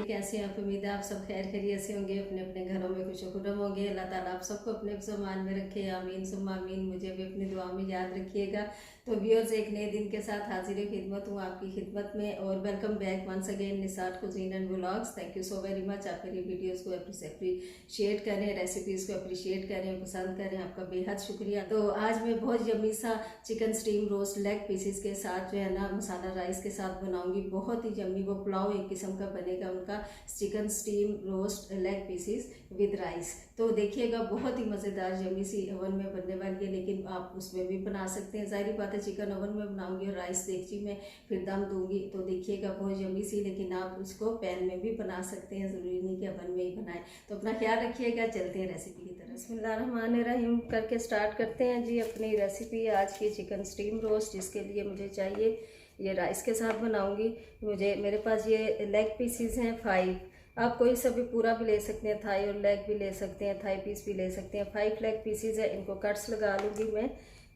भाई कैसे हैं आप? उम्मीद है आप सब खैर खैरियत से होंगे, अपने अपने घरों में खुश खुर्रम होंगे। अल्लाह ताला आप सबको अपने ज़मान में रखे, आमीन सुम्मा आमीन। मुझे भी अपनी दुआ में याद रखिएगा। तो व्यूअर्स, एक नए दिन के साथ हाजिर खिदमत हूँ आपकी खिदमत में, और welcome back once again Nisar cuisine and vlogs. Thank you so very much. आप मेरी वीडियोज़ को अप्रिशिएट करें, रेसिपीज़ को अप्रिशिएट करें, पसंद करें, आपका बेहद शुक्रिया। तो आज मैं बहुत यम्मी सा chicken steam roast leg pieces के साथ जो है ना मसाला राइस के साथ बनाऊंगी। बहुत ही यम्मी, वो पुलाव एक किस्म का बनेगा उनका, chicken steam roast leg pieces with rice. तो देखिएगा, बहुत ही मज़ेदार यम्मी सी ओवन में बनने वाली है, लेकिन आप उसमें भी बना सकते हैं। ज़ाहिर बात है, चिकन ओवन में बनाऊंगी और राइस देगची में फिर दम दूंगी, तो देखिएगा बहुत यम्मी सी। लेकिन आप उसको पैन में भी बना सकते हैं, ज़रूरी नहीं कि ओवन में ही बनाएं। तो अपना ख्याल रखिएगा। चलते हैं रेसिपी की तरफ। बिस्मिल्लाहिर्रहमानिर्रहीम करके स्टार्ट करते हैं जी अपनी रेसिपी आज की चिकन स्टीम रोस्ट। जिसके लिए मुझे चाहिए, ये राइस के साथ बनाऊंगी। मेरे पास ये लेग पीसीज हैं 5। आप कोई सा भी पूरा भी ले सकते हैं, थाई और लेग भी ले सकते हैं, थाई पीस भी ले सकते हैं। 5 लेग पीसीज है, इनको कट्स लगा लूँगी मैं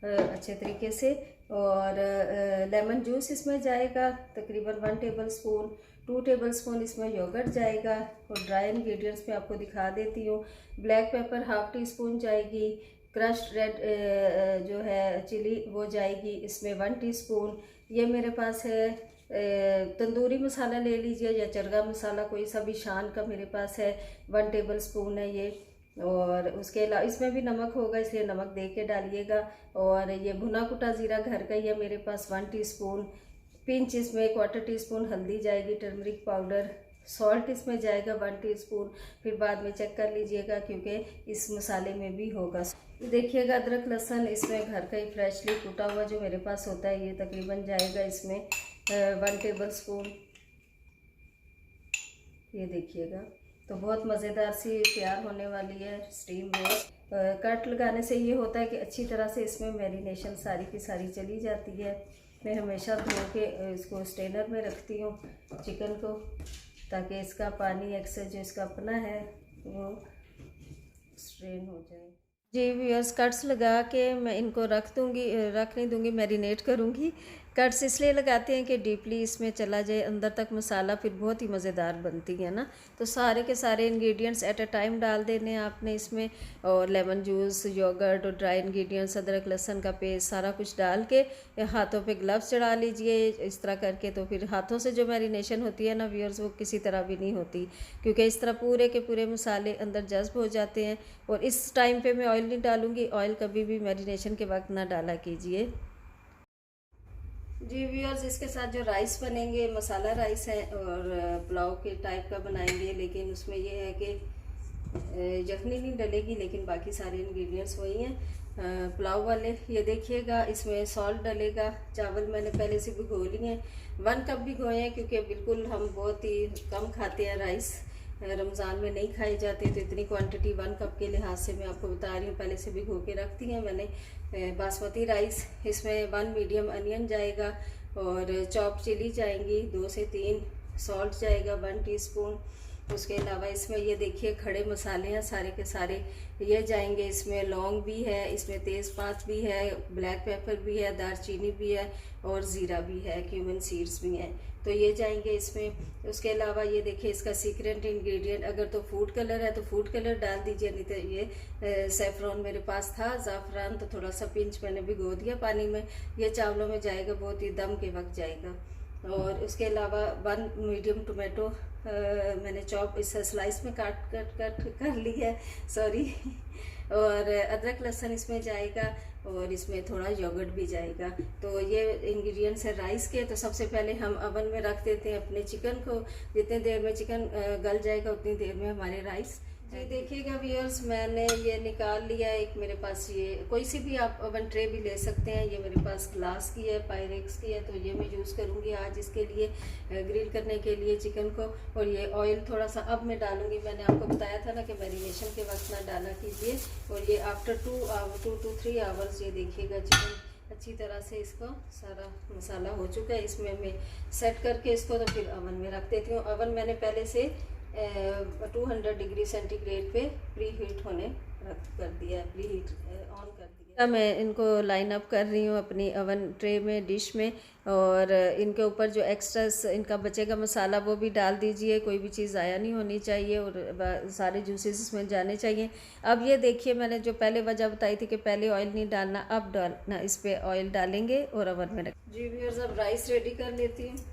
अच्छे तरीके से। और लेमन जूस इसमें जाएगा तकरीबन 1 टेबल स्पून। 2 टेबल स्पून इसमें योगर्ट जाएगा। और ड्राई इंग्रेडिएंट्स में आपको दिखा देती हूँ। Black pepper half tea spoon जाएगी। क्रश्ड रेड जो है चिली वो जाएगी इसमें 1 टीस्पून। ये मेरे पास है तंदूरी मसाला ले लीजिए, या चरगा मसाला कोई सा भी शान का मेरे पास है, 1 टेबल स्पून है ये। और उसके अलावा इसमें भी नमक होगा, इसलिए नमक दे के डालिएगा। और ये भुना कुटा ज़ीरा घर का ही है मेरे पास, 1 टीस्पून। पिंच इसमें 1/4 टीस्पून हल्दी जाएगी, टर्मरिक पाउडर। सॉल्ट इसमें जाएगा 1 टीस्पून। फिर बाद में चेक कर लीजिएगा, क्योंकि इस मसाले में भी होगा। देखिएगा, अदरक लहसुन इसमें घर का ही फ्रेशली कूटा हुआ जो मेरे पास होता है, ये तकरीबन जाएगा इसमें 1 टेबल स्पून। ये देखिएगा, तो बहुत मज़ेदार सी तैयार होने वाली है स्टीम रोस्ट। कट लगाने से ये होता है कि अच्छी तरह से इसमें मैरिनेशन सारी की सारी चली जाती है। मैं हमेशा धो के इसको स्ट्रेनर में रखती हूँ चिकन को, ताकि इसका पानी एक्सेस जो इसका अपना है वो स्ट्रेन हो जाए जी। व्यूअर्स, कट्स लगा के मैं इनको रख नहीं दूँगी, मैरिनेट करूँगी। कट्स इसलिए लगाते हैं कि डीपली इसमें चला जाए अंदर तक मसाला, फिर बहुत ही मज़ेदार बनती है ना। तो सारे के सारे इंग्रेडिएंट्स एट अ टाइम डाल देने हैं आपने इसमें। और लेमन जूस, योगर्ट और ड्राई इंग्रेडिएंट्स, अदरक लहसुन का पेस्ट, सारा कुछ डाल के हाथों पे ग्लव्स चढ़ा लीजिए इस तरह करके। तो फिर हाथों से जो मैरिनेशन होती है ना व्यूअर्स, वो किसी तरह भी नहीं होती, क्योंकि इस तरह पूरे के पूरे मसाले अंदर जज्ब हो जाते हैं। और इस टाइम पे मैं ऑयल नहीं डालूँगी, ऑयल कभी भी मैरिनेशन के वक्त ना डाला कीजिए जी। व्यूअर्स, इसके साथ जो राइस बनेंगे मसाला राइस है, और पुलाव के टाइप का बनाएंगे, लेकिन उसमें ये है कि यखनी नहीं डलेगी, लेकिन बाकी सारे इंग्रेडिएंट्स वही हैं पुलाव वाले। ये देखिएगा, इसमें सॉल्ट डलेगा। चावल मैंने पहले से भिगो लिए हैं, 1 कप भिगोए हैं, क्योंकि बिल्कुल हम बहुत ही कम खाते हैं राइस, रमज़ान में नहीं खाए जाते। तो इतनी क्वांटिटी 1 कप के लिहाज से मैं आपको बता रही हूँ, पहले से भिगो के रखती हैं मैंने बासमती राइस। इसमें 1 मीडियम अनियन जाएगा, और चॉप चिली जाएंगी 2 से 3। सॉल्ट जाएगा 1 टीस्पून। उसके अलावा इसमें ये देखिए खड़े मसाले हैं सारे के सारे, ये जाएंगे। इसमें लौंग भी है, इसमें तेज़पात भी है, ब्लैक पेपर भी है, दालचीनी भी है, और ज़ीरा भी है, क्यूमिन सीड्स भी हैं, तो ये जाएंगे इसमें। उसके अलावा ये देखिए, इसका सीक्रेट इंग्रेडिएंट अगर तो फूड कलर है तो फूड कलर डाल दीजिए, नहीं तो ये सेफ्रॉन मेरे पास था, ज़ाफ़रान, तो थोड़ा सा पिंच मैंने भिगो दिया पानी में। ये चावलों में जाएगा, बहुत ही दम के वक्त जाएगा। और उसके अलावा 1 मीडियम टोमेटो मैंने चॉप इस स्लाइस में काट कर ली है, सॉरी। और अदरक लहसुन इसमें जाएगा, और इसमें थोड़ा योगर्ट भी जाएगा। तो ये इंग्रेडिएंट्स है राइस के। तो सबसे पहले हम अवन में रख देते हैं अपने चिकन को। जितनी देर में चिकन गल जाएगा उतनी देर में हमारे राइस जी। देखिएगा व्यूअर्स, मैंने ये निकाल लिया है। एक मेरे पास ये कोई सी भी आप ओवन ट्रे भी ले सकते हैं, ये मेरे पास ग्लास की है, पायरेक्स की है, तो ये मैं यूज़ करूँगी आज इसके लिए ग्रिल करने के लिए चिकन को। और ये ऑयल थोड़ा सा अब मैं डालूँगी, मैंने आपको बताया था ना कि मैरिनेशन के वक्त ना डाला कीजिए। और ये आफ्टर 2 to 3 आवर्स ये देखिएगा चिकन अच्छी तरह से इसका सारा मसाला हो चुका है। इसमें मैं सेट करके इसको तो फिर ओवन में रख देती हूँ। ओवन मैंने पहले से 200 डिग्री सेंटीग्रेड पे प्री हीट होने कर दिया है, प्री हीट ऑन कर दिया। मैं इनको लाइन अप कर रही हूँ अपनी ओवन ट्रे में, डिश में। और इनके ऊपर जो एक्स्ट्रास इनका बचेगा मसाला वो भी डाल दीजिए, कोई भी चीज़ ज़ाया नहीं होनी चाहिए और सारे जूसेस इसमें जाने चाहिए। अब ये देखिए, मैंने जो पहले वजह बताई थी कि पहले ऑयल नहीं डालना, अब डालना, इस पर ऑयल डालेंगे और ओवन में रख। जी व्यूअर्स, अब राइस रेडी कर लेती हूँ।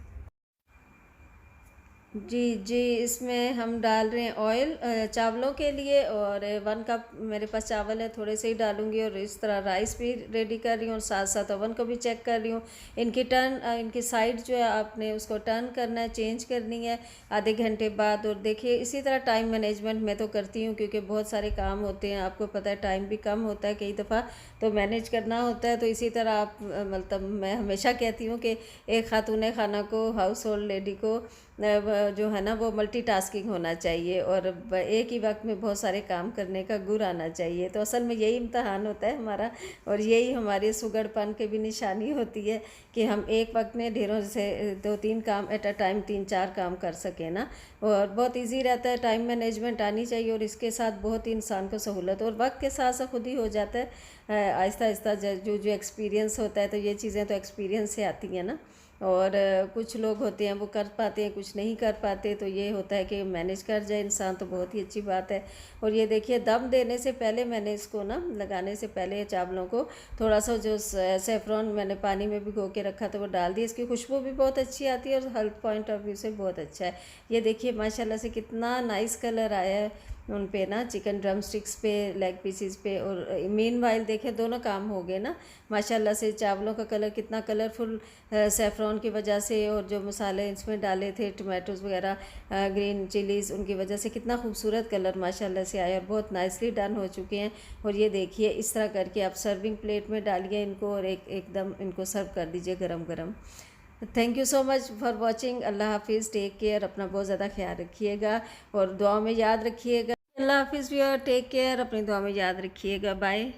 जी जी, इसमें हम डाल रहे हैं ऑयल चावलों के लिए, और 1 कप मेरे पास चावल है, थोड़े से ही डालूंगी। और इस तरह राइस भी रेडी कर रही हूँ और साथ साथ ओवन को भी चेक कर रही हूँ। इनकी साइड जो है आपने उसको टर्न करना है, चेंज करनी है आधे घंटे बाद। और देखिए, इसी तरह टाइम मैनेजमेंट मैं तो करती हूँ, क्योंकि बहुत सारे काम होते हैं, आपको पता है टाइम भी कम होता है कई दफ़ा, तो मैनेज करना होता है। तो इसी तरह आप मतलब मैं हमेशा कहती हूँ कि एक खातून खाना को, हाउस होल्ड लेडी को जो है ना वो मल्टीटास्किंग होना चाहिए और एक ही वक्त में बहुत सारे काम करने का गुण आना चाहिए। तो असल में यही इम्तहान होता है हमारा, और यही हमारे सुगड़पन की भी निशानी होती है कि हम एक वक्त में ढेरों से 2-3 काम एट अ टाइम, 3-4 काम कर सकें ना। और बहुत इजी रहता है, टाइम मैनेजमेंट आनी चाहिए और इसके साथ बहुत ही इंसान को सहूलत, और वक्त के साथ साथ खुद ही हो जाता है आहिस्ता आहिस्ता। जो जो एक्सपीरियंस होता है, तो ये चीज़ें तो एक्सपीरियंस से आती हैं ना। और कुछ लोग होते हैं वो कर पाते हैं, कुछ नहीं कर पाते, तो ये होता है कि मैनेज कर जाए इंसान तो बहुत ही अच्छी बात है। और ये देखिए, दम देने से पहले मैंने इसको ना, लगाने से पहले चावलों को थोड़ा सा जो सेफ्रॉन मैंने पानी में भिगो के रखा था वो डाल दिया। इसकी खुशबू भी बहुत अच्छी आती है और हेल्थ पॉइंट ऑफ व्यू से बहुत अच्छा है। ये देखिए माशाल्लाह से कितना नाइस कलर आया है उन पे ना, चिकन ड्रम स्टिक्स पे, लेग पीसीस पे। और मीन वाइल देखे दोनों काम हो गए ना माशाल्लाह से। चावलों का कलर कितना कलरफुल सेफ्रॉन की वजह से, और जो मसाले इसमें डाले थे, टमाटोज़ वगैरह, ग्रीन चिलीज़, उनकी वजह से कितना खूबसूरत कलर माशाल्लाह से आया और बहुत नाइसली डन हो चुके हैं। और ये देखिए, इस तरह करके आप सर्विंग प्लेट में डालिए इनको और एकदम इनको सर्व कर दीजिए गरम गरम। Thank you so much for watching. अल्लाह हाफिज़, टेक केयर, अपना बहुत ज़्यादा ख्याल रखिएगा और दुआ में याद रखिएगा। अल्लाह हाफिज़ व्यूअर, टेक केयर, अपनी दुआ में याद रखिएगा, बाय।